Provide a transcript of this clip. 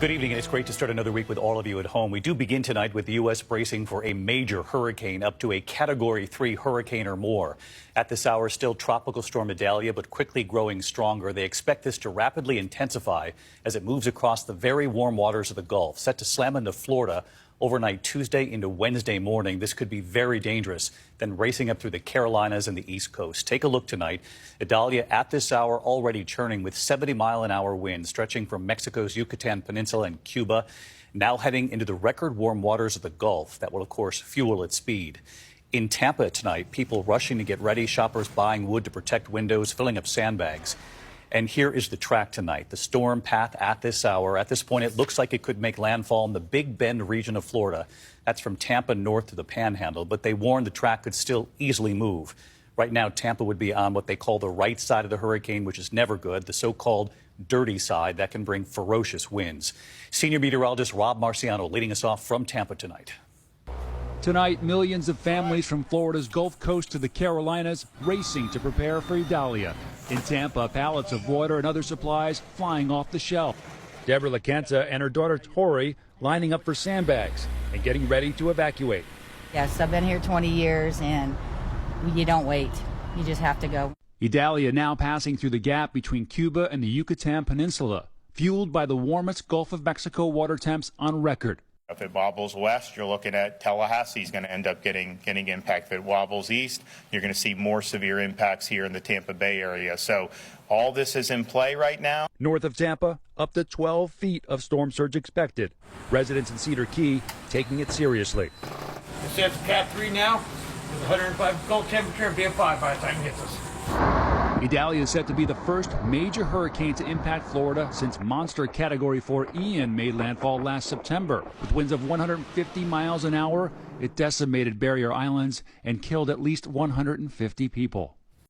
Good evening, and it's great to start another week with all of you at home. We do begin tonight with the U.S. bracing for a major hurricane, up to a Category 3 hurricane or more. At this hour, still Tropical Storm Idalia, but quickly growing stronger. They expect this to rapidly intensify as it moves across the very warm waters of the Gulf, set to slam into Florida overnight Tuesday into Wednesday morning. This could be very dangerous, then racing up through the Carolinas and the East Coast. Take a look tonight. Idalia at this hour already churning with 70-mile-an-hour winds stretching from Mexico's Yucatan Peninsula and Cuba, now heading into the record warm waters of the Gulf. That will, of course, fuel its speed. In Tampa tonight, people rushing to get ready, shoppers buying wood to protect windows, filling up sandbags. And here is the track tonight. The storm path at this hour. At this point, it looks like it could make landfall in the Big Bend region of Florida. That's from Tampa north to the Panhandle, but they warned the track could still easily move. Right now, Tampa would be on what they call the right side of the hurricane, which is never good, the so-called dirty side that can bring ferocious winds. Senior meteorologist Rob Marciano leading us off from Tampa tonight. Tonight, millions of families from Florida's Gulf Coast to the Carolinas racing to prepare for Idalia. In Tampa, pallets of water and other supplies flying off the shelf. Deborah LaCanta and her daughter Tori lining up for sandbags and getting ready to evacuate. Yes, I've been here 20 years, and you don't wait. You just have to go. Idalia now passing through the gap between Cuba and the Yucatan Peninsula, fueled by the warmest Gulf of Mexico water temps on record. If it wobbles west, you're looking at Tallahassee's going to end up getting impact. If it wobbles east, you're going to see more severe impacts here in the Tampa Bay area. So all this is in play right now. North of Tampa, up to 12 feet of storm surge expected. Residents in Cedar Key taking it seriously. It's at Cat 3 now. With 105 cold temperature and be a 5 by the time it hits us. Idalia is set to be the first major hurricane to impact Florida since monster Category 4 Ian made landfall last September. With winds of 150 miles an hour, it decimated barrier islands and killed at least 150 people.